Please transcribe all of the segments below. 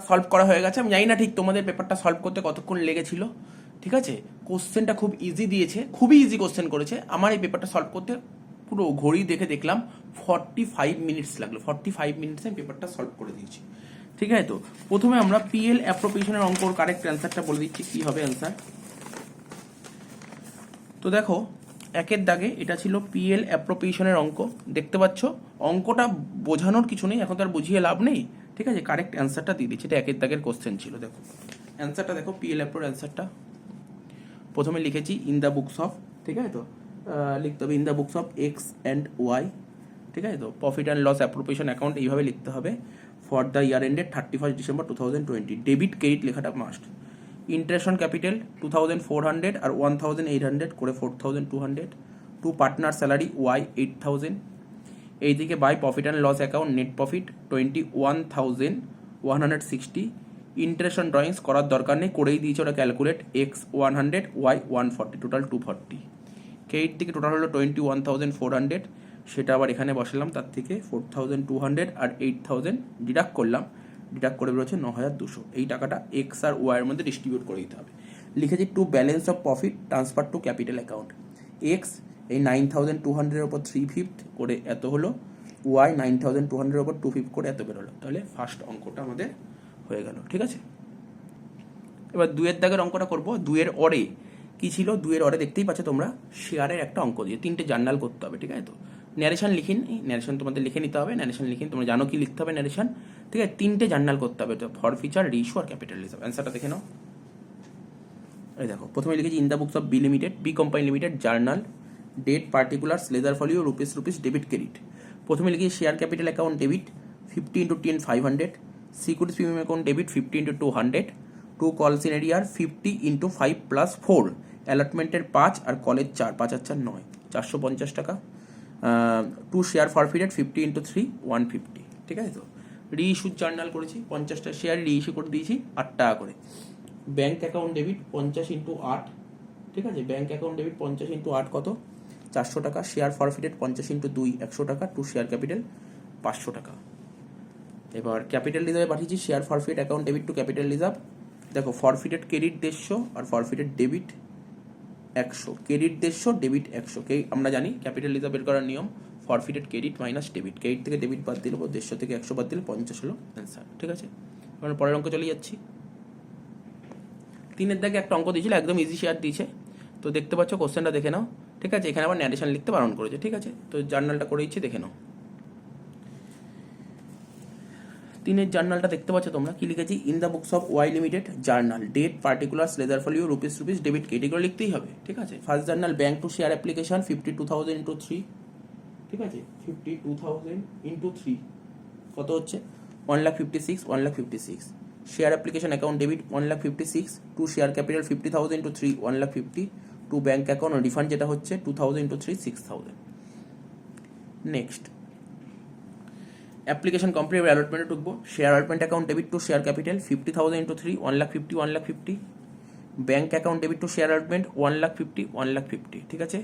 Solve করা হয়ে গেছে। আমি জানি না ঠিক তোমাদের পেপারটা সলভ করতে কতক্ষণ লেগেছিল, ঠিক আছে। কোশ্চেনটা খুব ইজি দিয়েছে, খুবই ইজি কোশ্চেন করেছে। আমার এই পেপারটা সলভ করতে পুরো ঘড়ি দেখে দেখলাম 45 মিনিটস লাগলো। 45 মিনিটসে আমি পেপারটা সলভ করে দিয়েছি, ঠিক আছে। তো প্রথমে আমরা পিএল অ্যাপ্রোপ্রিয়েশনের অঙ্কর কারেক্ট অ্যান্সারটা বলে দিচ্ছি কি হবে অ্যান্সার। তো দেখো একের দাগে এটা ছিল পিএল অ্যাপ্রোপ্রিয়েশনের অঙ্ক, দেখতে পাচ্ছ। অঙ্কটা বোঝানোর কিছু নেই, এখন তো আর বুঝিয়ে লাভ নেই, ঠিক আছে। কারেক্ট অ্যান্সারটা দিয়ে দিচ্ছি, এটা একের দাগের কোশ্চেন ছিল। দেখো অ্যান্সারটা দেখো, পিএল অ্যাপ্রোর অ্যান্সারটা প্রথমে লিখেছি ইন দ্য বুকস অফ, ঠিক আছে। তো লিখতে হবে in the books of X and Y, ঠিক আছে। তো profit and loss appropriation account এইভাবে লিখতে হবে। For the year ended 31 December 2020, debit credit লেখাটা মাস্ট। ইন্টারেস্ট অন ক্যাপিটাল 2400 আর 1800 করে 4200, টু পার্টনার স্যালারি ওয়াই 8000, এইদিকে by profit and loss account net profit 21,160, interest on drawings করার দরকার নেই, করেই দিয়েছে ওরা calculate, X 100 Y 140, total 240। Credit দিকে টোটাল হলো 21,400, সেটা আবার এখানে বসালাম, তার থেকে 4200 আর 8000 ডিডাক্ট করলাম, ডিডাক্ট করে বেরোচ্ছে 9200। এই টাকাটা এক্স আর ওয়াই এর মধ্যে ডিস্ট্রিবিউট করে দিতে হবে। লিখেছি to balance of profit transfer to capital account, x এই 9200 এর ওপর 3/5 করে এত হলো, ওয়াই 9200 এর ওপর 2/5 করে এত বেরোলো। তাহলে ফার্স্ট অঙ্কটা আমাদের হয়ে গেল, ঠিক আছে। এবার দুয়ের দাগের অঙ্কটা করবো। দুয়ের অরে কি ছিল, দুয়ের অরে দেখতেই পাচ্ছ তোমরা, শেয়ারের একটা অঙ্ক দিয়ে 3টে জার্নাল করতে হবে, ঠিক আছে। তো ন্যারেশন লিখিন, ন্যারেশন তোমাদের লিখে নিতে হবে, ন্যারেশন লিখিন, তোমরা জানো কি লিখতে হবে ন্যারেশন, ঠিক আছে। 3টে জার্নাল করতে হবে, তো ফর ফিচার, রেশিও আর ক্যাপিটাল রিজার্ভ। অ্যান্সারটা দেখে নাও। এই দেখো প্রথমে লিখেছি in the books of B limited, B company limited, journal, date particulars, ledger folio, rupees debit credit. প্রথমে লিখেছি share capital account debit 50 × 10 500, securities premium account debit 50 × 200, to calls in arrear 50 × 5 + 4, অ্যালটমেন্টের 5 R college 4, 5 আর 4 9, 450 টাকা। To share ফরফিটেড 50 × 3 150, ঠিক আছে। তো রিইস্যুড journal করেছি, 50টা share reissue করে দিয়েছি 8 টাকা করে। ব্যাঙ্ক অ্যাকাউন্ট ডেবিট 50 × 8, ঠিক আছে। ব্যাঙ্ক অ্যাকাউন্ট ডেবিট 50 × 8 কত, 400 টাকা। শেয়ার ফরফিটেড 50 × 2 100 টাকা, টু শেয়ার ক্যাপিটাল 500 টাকা। এবার ক্যাপিটাল রিজার্ভে পাঠিয়েছি share four feet account debit two capital reserve. দেখো ফরফিটেড ক্রেডিট 150 আর ফরফিটেড ডেবিট 100, ক্রেডিট 150 ডেবিট 100, কে আমরা জানি ক্যাপিটাল রিজার্ভ বের করার নিয়ম, ফরফিটেড ক্রেডিট মাইনাস ডেবিট, ক্রেডিট থেকে ডেবিট বাদ দিলে 150 থেকে 100 বাদ দিলে 50 হলো অ্যান্সার, ঠিক আছে। আমরা পরের অঙ্ক চলে যাচ্ছি। 3-এর দাগে একটা অঙ্ক দিয়েছিল, একদম ইজি শেয়ার দিয়েছে, তো দেখতে পাচ্ছ কোশ্চেনটা দেখে নাও, ঠিক আছে। এখানে আবার ন্যারেশন লিখতে বারণ করেছে, ঠিক আছে। তো জার্নালটা করে দিচ্ছি, দেখে নাও। 3-এর জার্নালটা দেখতে পাচ্ছ তোমরা, কি লিখেছি in the books of Y limited, journal, date particulars, ledger folio, rupees debit credit লিখতেই হবে, ঠিক আছে। First journal bank to share application 52,000 × 3, ঠিক আছে। 52,000 × 3 কত হচ্ছে 1,56,000, 1,56,000। Share application account debit 1,56,000, two share capital 50,000 × 3 1,50,000, two bank account refund যেটা হচ্ছে 2,000 × 3 6,000। নেক্সট অ্যাপ্লিকেশন কমপ্লিট, অ্যালটমেন্টে ঢুকবো। Share allotment account debit to share capital 50,000 × 3 1,50,000, 1,50,000। Bank account debit to share allotment 1,50,000, 1,50,000, ঠিক আছে।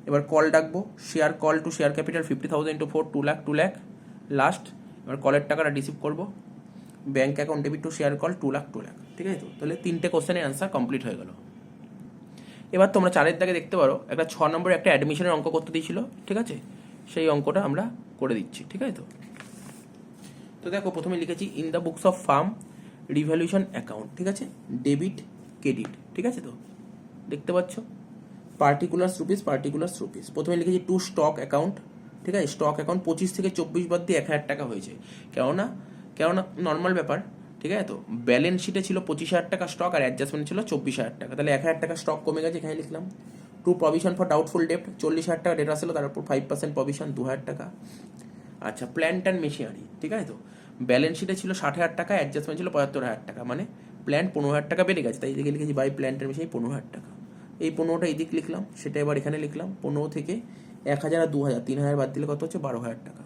এবার কল ডাকবো, share call to share capital 50,000 × 4 2 lakh, 2 lakh last. এবার কলের টাকাটা রিসিভ করবো, bank account debit to share call 2 lakh, 2 lakh, ঠিক আছে। তো তাহলে 3টে কোশ্চেনের অ্যান্সার কমপ্লিট হয়ে গেল। এবার তোমরা 4-এর দাগে দেখতে পারো একটা 6 নম্বরে একটা অ্যাডমিশনের অঙ্ক করতে দিয়েছিল, ঠিক আছে। সেই অঙ্কটা আমরা করে দিচ্ছি, ঠিক আছে। তো দেখো প্রথমে লিখেছি in the books of farm revaluation account, ঠিক আছে, ডেবিট ক্রেডিট, ঠিক আছে। তো দেখতে পাচ্ছ পার্টিকুলার্স রুপিস। প্রথমে লিখেছি টু স্টক অ্যাকাউন্ট, ঠিক আছে। স্টক অ্যাকাউন্ট 25 থেকে 24 বাদ দিয়ে 1,000 টাকা হয়েছে, কেননা নর্মাল ব্যাপার, ঠিক আছে। তো ব্যালেন্স শিটে ছিল 25,000 টাকা স্টক আর অ্যাডজাস্টমেন্ট ছিল 24,000 টাকা, তাহলে 1,000 টাকা স্টক কমে গেছে, এখানে লিখলাম। টু প্রভিশন ফর ডাউটফুল ডেপ্ট 40,000 টাকা ডেট আসলো, তার উপর 5% প্রভিশন 2,000 টাকা। আচ্ছা প্ল্যান্ট অ্যান্ড মেশিনারি, ঠিক আছে। তো ব্যালেন্স শিটে ছিল 60,000 টাকা, অ্যাডজাস্টমেন্ট ছিল 75,000 টাকা, মানে প্ল্যান্ট 15,000 টাকা বেড়ে গেছে, তাই এদিকে লিখেছি বাই প্ল্যান্ট অ্যান্ড মেশিনারি 15,000 টাকা। এই 15টা এদিক লিখলাম, সেটা এবার এখানে লিখলাম। 15 থেকে 1,000 আর 2,000, 3,000 বাদ দিলে কত হচ্ছে 12,000 টাকা,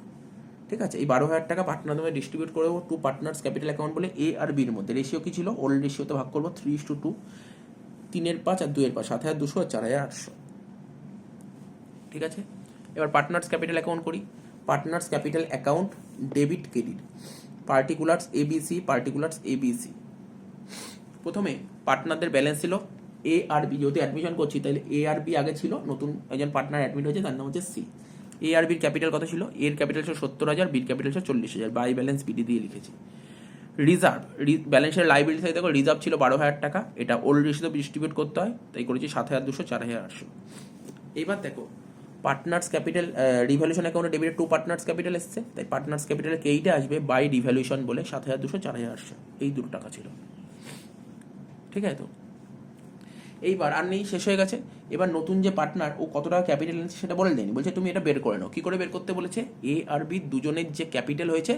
ঠিক আছে। এই 12,000 টাকা পার্টনার মাধ্যমে ডিস্ট্রিবিউট করে দেবো টু পার্টনার্স ক্যাপিটাল অ্যাকাউন্ট বলে, এ আর বির মধ্যে। রেশিও কি ছিল, ওল্ড রেশিওতে ভাগ করবো 3:2, 3-এর 5 আর 2-এর 5, 7,200 আর 4,800, ঠিক আছে। এবার পার্টনার্স ক্যাপিটাল অ্যাকাউন্ট করি। Partners capital account debit credit, particulars ABC, particulars ABC. প্রথমে পার্টনারদের ব্যালেন্স ছিল এ আর বি, যেহেতু অ্যাডমিশন করছি তাহলে এ আর বি আগে ছিল, নতুন একজন পার্টনার অ্যাডমিট হয়েছে তার নাম হচ্ছে সি। এ আর বির ক্যাপিটাল কত ছিল? এর ক্যাপিটাল ছিল 70,000, বির ক্যাপিটাল ছিল 40,000, বাই ব্যালেন্স বিডি দিয়ে লিখেছি। রিজার্ভ, ব্যালেন্সের লাইবিলিটি সাইড দেখো রিজার্ভ ছিল 12,000 টাকা, এটা ওল্ড রেশিও ডিস্ট্রিবিউট করতে হয়, তাই করেছি 7,200, 4,800। এইবার দেখো পার্টনার্স ক্যাপিটাল রিভ্যালুয়েশন অ্যাকাউন্টে ডেবিটেড টু পার্টনার্স ক্যাপিটাল এসছে, তাই পার্টনার্স ক্যাপিটালে কেইটা আসবে বাই রিভ্যালুয়েশন বলে 7,200, 4,800 এই দুটো টাকা ছিল। ঠিক আছে, তো এইবার আর নেই, শেষ হয়ে গেছে। এবার নতুন যে পার্টনার ও কত টাকা ক্যাপিটাল এনেছে সেটা বলে দেয়নি, বলছে তুমি এটা বের করে নাও। কী করে বের করতে বলেছে? এ আর বি দুজনের যে ক্যাপিটাল হয়েছে,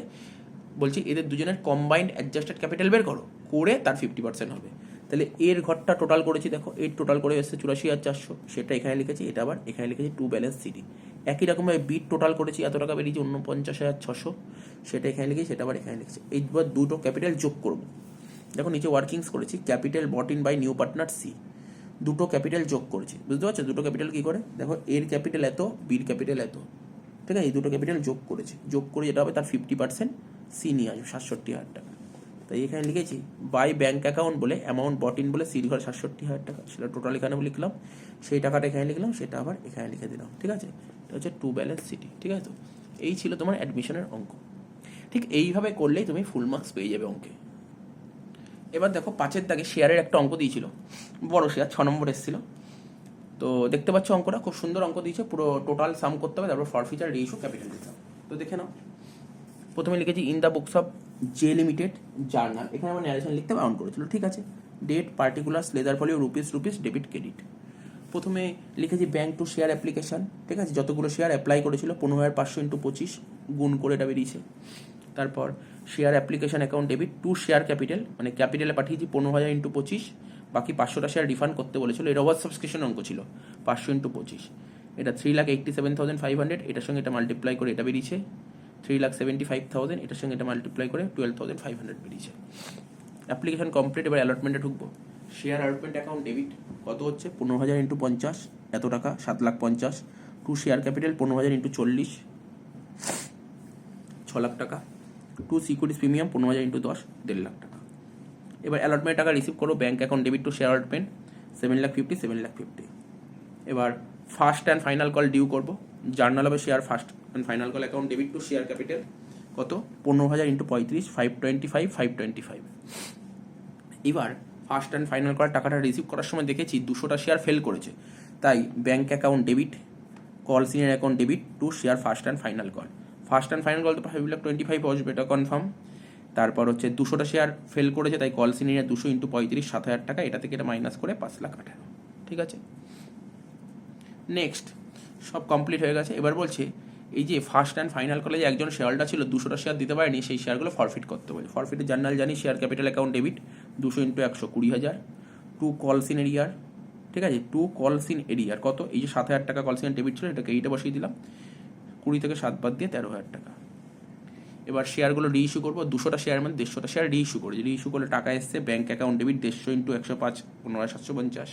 বলছি এদের দুজনের কম্বাইন্ড অ্যাডজাস্টেড ক্যাপিটাল বের করো, করে তার 50% হবে। তাহলে এর ঘরটা টোটাল করেছি, দেখো এর টোটাল করে এসেছে 84,400, সেটা এখানে লিখেছি, এটা আবার এখানে লিখেছি টু ব্যালেন্স সিডি। একই রকমভাবে বিট টোটাল করেছি, এত টাকা বেরিয়েছে 49,600, সেটা এখানে লিখেছি, সেটা আবার এখানে লিখেছি। এইবার দুটো ক্যাপিটাল যোগ করবো, দেখো নিচে ওয়ার্কিংস করেছি, capital brought in by new partner C, দুটো ক্যাপিটাল যোগ করেছি, বুঝতে পারছো দুটো ক্যাপিটাল কী করে? দেখো এর ক্যাপিটাল এত, বির ক্যাপিটাল এত, ঠিক আছে, এই দুটো ক্যাপিটাল যোগ করেছি, যোগ করে যেটা হবে তার 50% সি নিয়ে আসবে 67,000 টাকা। তাই এখানে লিখেছি বাই ব্যাঙ্ক অ্যাকাউন্ট বলে অ্যামাউন্ট বট ইন বলে সির ঘরে 67,000 টাকা, সেটা টোটাল এখানে লিখলাম, সেই টাকাটা এখানে লিখলাম, সেটা আবার এখানে লিখে দিলাম। ঠিক আছে, এটা হচ্ছে টু ব্যালেন্স সিটি। ঠিক আছে, তো এই ছিল তোমার অ্যাডমিশনের অঙ্ক। ঠিক এইভাবে করলেই তুমি ফুল মার্কস পেয়ে যাবে অঙ্কে। এবার দেখো 5-এর দাগে শেয়ারের একটা অঙ্ক দিয়েছিল, বড় শেয়ার 6 নম্বর এসেছিল। তো দেখতে পাচ্ছ অঙ্কটা খুব সুন্দর অঙ্ক দিয়েছে, পুরো টোটাল সাম করতে হবে, তারপর ফরফিচার রেশিও ক্যাপিটাল দিতে হবে। তো দেখে নাও, প্রথমে লিখেছি in the books of J limited journal, এখানে আমার ন্যারেশন লিখতে বাউন্ড করেছিল। ঠিক আছে, date, particulars, ledger folio, rupees, debit, credit. প্রথমে লিখেছি ব্যাঙ্ক টু শেয়ার অ্যাপ্লিকেশন, ঠিক আছে, যতগুলো শেয়ার অ্যাপ্লাই করেছিল 15,500 × 25 গুণ করে এটা বেরিয়েছে। তারপর share application account debit to share capital, মানে ক্যাপিটালে পাঠিয়েছি 15,000 × 25, বাকি 500টা শেয়ার রিফান্ড করতে বলেছিল, এটা ওভার সাবস্ক্রিপশন অঙ্ক ছিল, 500 × 25, এটা 3,87,500, এটার সঙ্গে এটা মাল্টিপ্লাই করে এটা বেরিয়েছে 3,75,000, এটার সঙ্গে এটা মাল্টিপ্লাই করে 12,500 বেরিয়েছে। অ্যাপ্লিকেশন কমপ্লিট, এবার অ্যালটমেন্টে ঢুকবো। শেয়ার অ্যালটমেন্ট অ্যাকাউন্ট ডেবিট কত হচ্ছে? 15,000 × 50 এত টাকা, 7,50,000, টু শেয়ার ক্যাপিটাল 15,000 × 40 6 লাখ টাকা, টু সিকিউরিটিজ প্রিমিয়াম 15,000 × 10 1.5 লাখ টাকা। এবার অ্যালটমেন্ট টাকা রিসিভ করো, bank account debit to share allotment 7,50,000। এবার first and final call due করবো, জার্নাল হবে share first and final call account debit to share capital কত? 15,000 × 35 525। এবার ফার্স্ট অ্যান্ড ফাইনাল কল টাকাটা রিসিভ করার সময় দেখেছি 200টা শেয়ার ফেল করেছে, তাই bank account debit call senior account debit to share first and final call. First and final call তো 5,25,000 আসবে, এটা কনফার্ম। তারপর হচ্ছে 200টা শেয়ার ফেল করেছে, তাই কল সিনিয়র 200 × 35 7,000 টাকা, এটা থেকে এটা মাইনাস করে 5,18,000। ঠিক আছে, নেক্সট সব কমপ্লিট হয়ে গেছে। এবার বলছে এই যে ফার্স্ট অ্যান্ড ফাইনাল কলে যে একজন শেয়ারটা ছিল 200টা শেয়ার দিতে পারেনি, সেই শেয়ারগুলো ফরফিট করতে বলে। ফরফিটের জার্নাল জানি, share capital account debit 200 × 100 20,000, to calls in arrear, ঠিক আছে, টু কলস ইন এরিয়ার কত? এই যে 7,000 টাকা কলস ইন ডেবিট ছিল, এটাকে এইটা বসিয়ে দিলাম, 20 থেকে 7 বাদ দিয়ে 13,000 টাকা। এবার শেয়ারগুলো রিইস্যু করবো, 200টা শেয়ার মানে 150টা শেয়ার রিইস্যু করেছি, রিইস্যু করলে টাকা এসছে, bank account debit 150 × 105 15,750,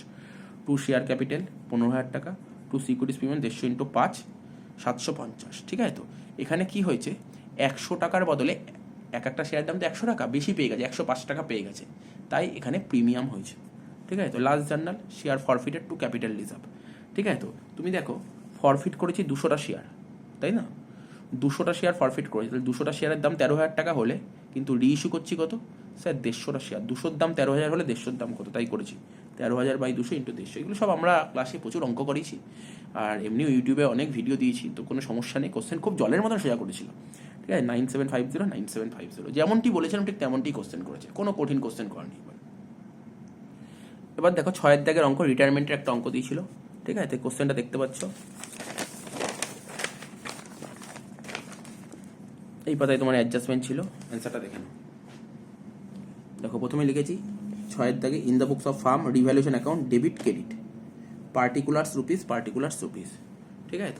two share capital 15,000 টাকা, টু সিকিউরিটিজ প্রিমিয়াম 150 × 5 750। ঠিক আছে, তো এখানে কি হয়েছে, 100 টাকার বদলে একটা শেয়ার দাম তো 100 টাকা বেশি পেয়ে গেছে, 105 টাকা পেয়ে গেছে, তাই এখানে প্রিমিয়াম হয়েছে। ঠিক আছে, তো last journal share forfeited to capital reserve. ঠিক আছে, তো তুমি দেখো ফরফিট করেছি 200টা শেয়ার, তাই না, 200টা শেয়ার ফরফিট করেছি, তাহলে 200টা শেয়ারের দাম 13,000 টাকা হলে, কিন্তু রিইস্যু করছি কত স্যার 150টা শেয়ার, 200র দাম 13,000 হলে 150র দাম কত, তাই করেছি 13,000 বাই 200 × 150। এগুলো সব আমরা ক্লাসে প্রচুর অঙ্ক করেছি, আর এমনিও ইউটিউবে অনেক ভিডিও দিয়েছি, তো কোনো সমস্যা নেই, কোশ্চেন খুব জলের মতন সোজা করেছিল। ঠিক আছে, 9750 যেমনটি বলেছিলাম ঠিক তেমনটি কোশ্চেন করেছে, কোনো কঠিন কোশ্চেন করেনি। এবার দেখো 6-এর দাগের অঙ্ক, রিটায়ারমেন্টের একটা অঙ্ক দিয়েছিল। ঠিক আছে, কোশ্চেনটা দেখতে পাচ্ছ, এই পাতায় তোমার অ্যাডজাস্টমেন্ট ছিল, অ্যান্সারটা দেখে নাও। দেখো প্রথমে লিখেছি 6-এর দাগে in the books of farm revaluation account debit credit particulars rupees. ঠিক আছে,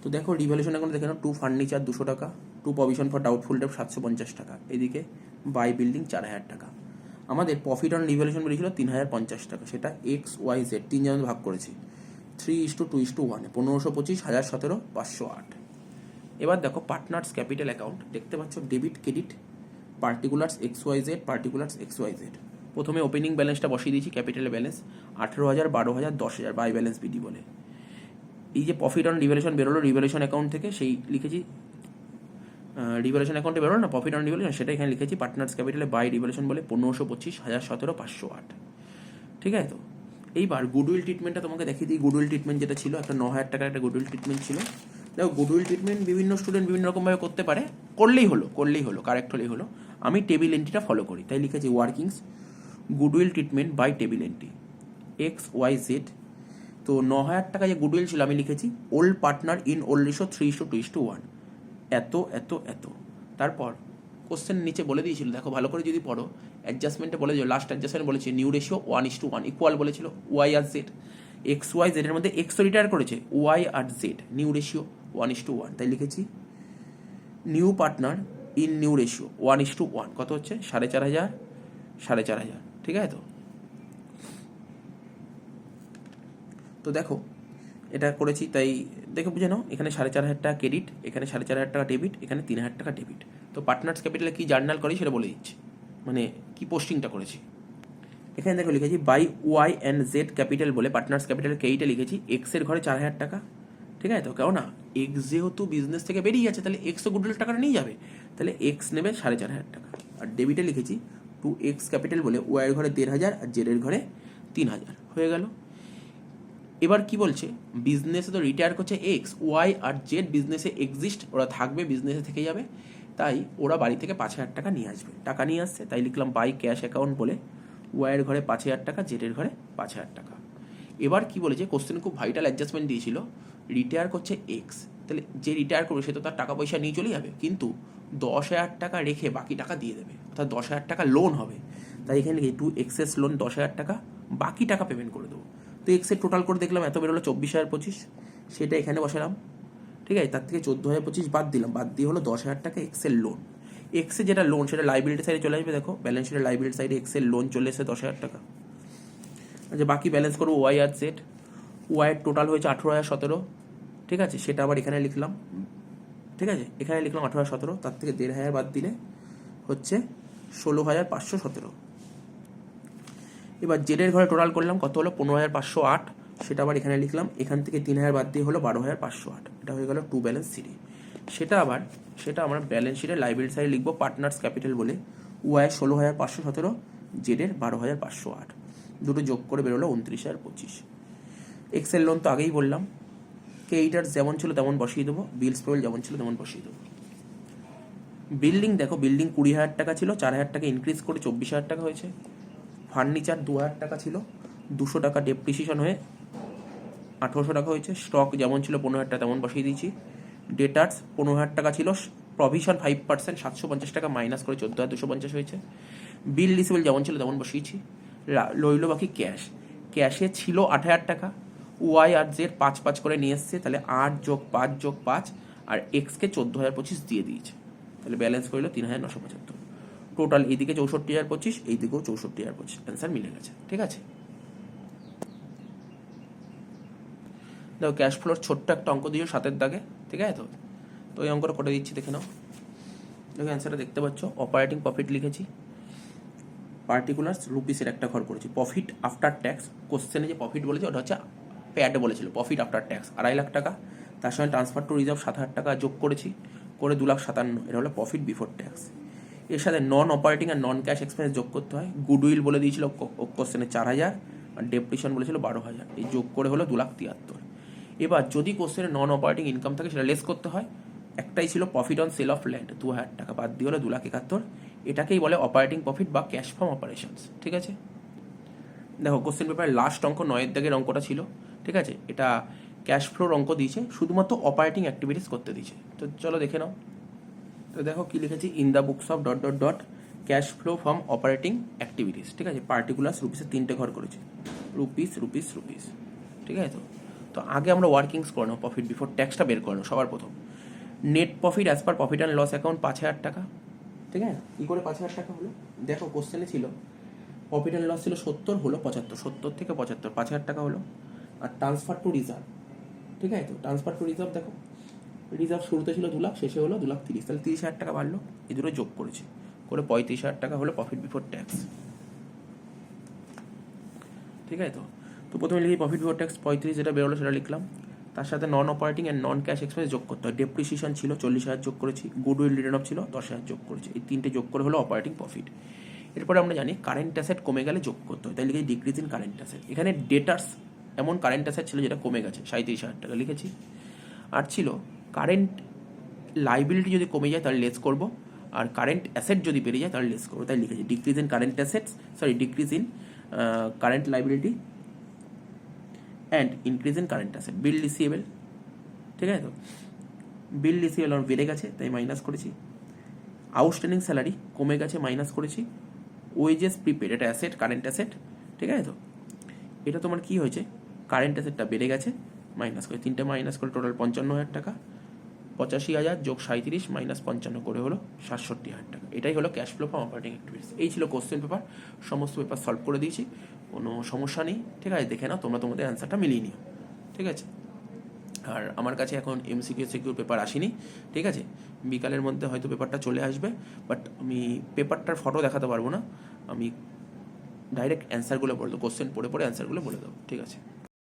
তো দেখো রিভ্যালুয়েশন অ্যাকাউন্ট দেখে নাও, টু ফার্নিচার 200 টাকা, to provision for doubtful debt 750 টাকা, এদিকে বাই বিল্ডিং 4,000 টাকা। আমাদের প্রফিট অন রিভ্যালুয়েশন বেরিয়েছিল 3,050 টাকা, সেটা XYZ 3 জনের ভাগ করেছি 3:2:1, 1525 1017 508। এবার দেখো পার্টনার্স ক্যাপিটাল অ্যাকাউন্ট দেখতে পাচ্ছ, debit credit particulars XYZ, particulars XYZ। প্রথমে ওপেনিং ব্যালেন্সটা বসিয়ে দিয়েছি, capital balance 18,000, 12,000, 10,000 by balance BD বলে। এই যে প্রফিট অন রিভ্যালুয়েশন বেরোলো রিভ্যালুয়েশন অ্যাকাউন্ট থেকে, সেই লিখেছি রিভ্যালুয়েশন অ্যাকাউন্টে বেরোলো না প্রফিট অন রিভ্যালুয়েশন, সেটা এখানে লিখেছি পার্টনার্স ক্যাপিটালে বাই রিভ্যালুয়েশন বলে 1525, 1017, 508। ঠিক আছে? তো এইবার গুডউইল ট্রিটমেন্টটা তোমাকে দেখিয়ে দিই। গুডউইল ট্রিটমেন্ট যেটা ছিল, একটা 9,000 টাকার একটা গুডউইল ট্রিটমেন্ট ছিল। দেখো গুডউইল ট্রিটমেন্ট বিভিন্ন স্টুডেন্ট বিভিন্ন রকমভাবে করতে পারে, করলেই হলো কারেক্ট হলেই হলো। আমি টেবিল এন্ট্রিটা ফলো করি, তাই লিখেছি workings goodwill treatment by table entry XYZ। তো 9,000 টাকা যে গুডউইল ছিল আমি লিখেছি old partner in old ratio 3:2:1, এত এত এত। তারপর কোশ্চেন নিচে বলে দিয়েছিল, দেখো ভালো করে যদি পড়ো, অ্যাডজাস্টমেন্টে বলে দিও, লাস্ট অ্যাডজাস্টমেন্ট বলেছে নিউ রেশিও 1:1 ইকুয়াল বলেছিল ওয়াই আর জেড। XYZ এর মধ্যে এক্স রিটায়ার করেছে, ওয়াই আর জেড নিউ রেশিও 1:1, তাই লিখেছি new partner in new ratio 1:1 কত হচ্ছে 4,500, 4,500। ঠিক আছে? তো দেখো এটা করেছি, তাই দেখে বুঝে নাও, এখানে 4,500 টাকা ক্রেডিট, এখানে 4,500 টাকা ডেবিট, এখানে 3,000 টাকা ডেবিট। তো পার্টনার্স ক্যাপিটালে কি জার্নাল করি সেটা বলে দিচ্ছি, মানে কি পোস্টিংটা করেছি। এখানে দেখো লিখেছি by Y and Z capital বলে পার্টনার্স ক্যাপিটালের ক্রেডিটে লিখেছি এক্সের ঘরে 4,000 টাকা। ঠিক আছে? তো কেউ না এক্স যেহেতু বিজনেস থেকে বেরিয়ে যাচ্ছে, তাহলে এক্সও গুডউইল টাকাটা নিয়ে যাবে, তাহলে এক্স নেবে 4,500 টাকা। আর ডেবিটে লিখেছি টু এক্স ক্যাপিটাল বলে ওয়াইয়ের ঘরে 1,500 আর জেডের ঘরে 3,000 হয়ে গেল। এবার কি বলছে, বিজনেসে তো রিটায়ার করছে এক্স, ওয়াই আর জেড বিজনেসে এক্সিস্ট, ওরা থাকবে, বিজনেসে থেকে যাবে, তাই ওরা বাড়ি থেকে 5,000 টাকা নিয়ে আসবে, টাকা নিয়ে আসছে, তাই লিখলাম বাই ক্যাশ অ্যাকাউন্ট বলে ওয়াইয়ের ঘরে 5,000 টাকা, জেডের ঘরে 5,000 টাকা। এবার কি বলেছে, কোশ্চেনে খুব ভাইটাল অ্যাডজাস্টমেন্ট দিয়েছিল, রিটায়ার করছে এক্স, তাহলে যে রিটায়ার করবে সে তো তার টাকা পয়সা নিয়ে চলে যাবে, কিন্তু 10,000 টাকা রেখে বাকি টাকা দিয়ে দেবে, অর্থাৎ 10,000 টাকা লোন হবে। তাই এখানে লিখে টু এক্সেস লোন 10,000 টাকা, বাকি টাকা পেমেন্ট করে দেবো। তো এক্সের টোটাল করে দেখলাম এত বেরোলো 24,025, সেটা এখানে বসালাম। ঠিক আছে? তার থেকে 14,025 বাদ দিলাম, বাদ দিয়ে হলো 10,000 টাকা এক্সের লোন। এক্সে যেটা লোন সেটা লাইবিলিটি সাইডে চলে আসবে, দেখো ব্যালেন্স শিটের লাইবিলিটি সাইডে এক্সের লোন চলে এসে 10,000 টাকা। আচ্ছা বাকি ব্যালেন্স করবো ওয়াই আর জেড, ওয়াইয়ের টোটাল হয়েছে 18,017। ঠিক আছে? সেটা আবার এখানে লিখলাম। ঠিক আছে? এখানে লিখলাম 18,017, তার থেকে 1,500 বাদ দিলে হচ্ছে 16,517। এবার জেডের ঘরে টোটাল করলাম কত হলো 15,508, সেটা আবার এখানে লিখলাম, এখান থেকে 3,000 বাদ দিয়ে হলো 12,508, এটা হয়ে গেল টু ব্যালেন্স সিডি। সেটা আমরা ব্যালেন্স শিটের লাইবিলিটি সাইডে লিখবো পার্টনার্স ক্যাপিটাল বলে ওয়াই 16,517, জেডের 12,508, দুটো যোগ করে বেরোলো 29,025। এক্সেল লোন তো আগেই বললাম, ক্রেডিটার্স যেমন ছিল তেমন বসিয়ে দেবো, বিলস পেবল যেমন ছিল তেমন বসিয়ে দেবো। বিল্ডিং দেখো, বিল্ডিং 20,000 টাকা ছিল, 4,000 টাকা ইনক্রিজ করে 24,000 টাকা হয়েছে। ফার্নিচার 2,000 টাকা ছিল, 200 টাকা ডেপ্রিসিয়েশন হয়ে 1,800 টাকা হয়েছে। স্টক যেমন ছিল 15,000 টাকা তেমন বসিয়ে দিয়েছি। ডেটার্স 15,000 টাকা ছিল, প্রভিশন 5%, 750 টাকা মাইনাস করে 14,250 হয়েছে। বিল রিসিভেবল যেমন ছিল তেমন বসিয়েছি। রইল বাকি ক্যাশ, ক্যাশে ছিল 8,000 টাকা, ওয়াই আর জেড 5 করে নিয়ে এসছে, তাহলে 8 + 5 + 5, আর এক্সকে 14,025 দিয়ে দিয়েছে, তাহলে ব্যালেন্স করল 3,975। টোটাল এইদিকে 64,025, এইদিকেও 64,025, অ্যান্সার মিলে গেছে। ঠিক আছে? দেখো ক্যাশ ফ্লোর ছোট্ট একটা অঙ্ক দিয়েও 7-এর দাগে। ঠিক আছে? তো এই অঙ্কটা করে দিচ্ছি, দেখে নাও। দেখো অ্যান্সারটা দেখতে পাচ্ছ, অপারেটিং প্রফিট লিখেছি, পার্টিকুলার্স রুপিসের একটা ঘর করেছি, প্রফিট আফটার ট্যাক্স, কোশ্চেনে যে প্রফিট বলেছে ওটা হচ্ছে প্যাডে বলেছিল, প্রফিট আফটার ট্যাক্স 2.5 লাখ টাকা, তার সঙ্গে ট্রান্সফার টু রিজার্ভ 7,000 টাকা যোগ করেছি, করে 2,57,000, এটা হলো প্রফিট বিফোর ট্যাক্স। এর সাথে নন অপারেটিং আর নন ক্যাশ এক্সপেন্স যোগ করতে হয়। গুডউইল বলে দিয়েছিল কোশ্চেনে 4,000, আর ডেপ্রিসিয়েশন বলেছিল 12,000, এই যোগ করে হলো 2,73,000। এবার যদি কোশ্চেনে নন অপারেটিং ইনকাম থাকে সেটা লেস করতে হয়। একটাই ছিল profit on sell of land, 2,000 টাকা, বাদ দিয়ে হলো 2,71,000, এটাকেই বলে অপারেটিং প্রফিট বা ক্যাশ ফ্রম অপারেশনস। ঠিক আছে? দেখো কোশ্চেন পেপারে লাস্ট অঙ্ক 9-এর দাগের অঙ্কটা ছিল। ঠিক আছে? এটা ক্যাশ ফ্লোর অঙ্ক দিয়েছে, শুধুমাত্র অপারেটিং অ্যাক্টিভিটিস করতে দিয়েছে। তো চলো দেখে নাও। তো দেখো কি লিখেছি, in the books of dot dot dot cash flow from operating activities. ঠিক আছে? পার্টিকুলার্স রুপিসের 3টে ঘর করেছি, রুপিস রুপিস রুপিস। ঠিক আছে? তো আগে আমরা ওয়ার্কিংস করে নাও, প্রফিট বিফোর ট্যাক্সটা বের করে নাও সবার প্রথম। Net profit as per profit and loss account 5,000 টাকা। ঠিক আছে? কী করে 5,000 টাকা হলো? দেখো কোশ্চেনে ছিল প্রফিট অ্যান্ড লস ছিল 70, হলো 75, 70 থেকে 75, 5,000 টাকা হলো। আর ট্রান্সফার টু রিজার্ভ, ঠিক আছে? তো ট্রান্সফার টু রিজার্ভ দেখো, রিজার্ভ শুরুতে ছিল 2 লাখ, শেষে হলো 2,30,000, তাহলে 30,000 টাকা বাড়লো, এই দুটো যোগ করেছি, করে 35,000 টাকা হলো প্রফিট বিফোর ট্যাক্স। ঠিক আছে, তো প্রথমে লিখি প্রফিট বিফোর ট্যাক্স 35 যেটা বেরোলো সেটা লিখলাম। তার সাথে নন operating and non cash expense যোগ করতে হয়। ডেপ্রিসিয়েশন ছিল 40,000 যোগ করেছি, গুডউইল রিটার্ন অফ ছিল 10,000 যোগ করেছি, এই তিনটে যোগ করে হলো অপারেটিং প্রফিট। এরপরে আমরা জানি কারেন্ট অ্যাসেট কমে গেলে যোগ করতে হয়, তাই লিখেছি ডিক্রিজ ইন কারেন্ট অ্যাসেট। এখানে ডেটার্স এমন কারেন্ট অ্যাসেট ছিল যেটা কমে গেছে 37,000 টাকা লিখেছি। আর ছিল কারেন্ট লাইবিলিটি যদি কমে যায় তাহলে লেস করব, আর কারেন্ট অ্যাসেট যদি বেড়ে যায় তাহলে লেস করবো, তাই লিখেছি decrease in current assets, decrease in current liability and increase in current asset. Bill receivable, ঠিক আছে, তো বিল রিসিভেবল আমার বেড়ে গেছে তাই মাইনাস করেছি। আউটস্ট্যান্ডিং স্যালারি কমে গেছে মাইনাস করেছি। ওয়েজেস প্রিপেড, এটা অ্যাসেট, কারেন্ট অ্যাসেট, ঠিক আছে, তো এটা তোমার কি হয়েছে, কারেন্ট অ্যাসেটটা বেড়ে গেছে মাইনাস করে, তিনটে মাইনাস করে টোটাল 55,000 টাকা। 85,000 যোগ 37 মাইনাস 55 করে হলো 67,000 টাকা। এটাই হলো cash flow from operating activities. এই ছিল কোশ্চেন পেপার, সমস্ত পেপার সলভ করে দিয়েছি, কোনো সমস্যা নেই, ঠিক আছে, দেখে নাও, তোমরা তোমাদের অ্যান্সারটা মিলিয়ে নিও, ঠিক আছে। আর আমার কাছে এখন এমসিকিউ সিকিউর পেপার আসেনি, ঠিক আছে, বিকালের মধ্যে হয়তো পেপারটা চলে আসবে, বাট আমি পেপারটার ফটো দেখাতে পারবো না, আমি ডাইরেক্ট অ্যান্সারগুলো বলে দেবো, কোশ্চেন পড়ে পড়ে অ্যান্সারগুলো বলে দেবো, ঠিক আছে।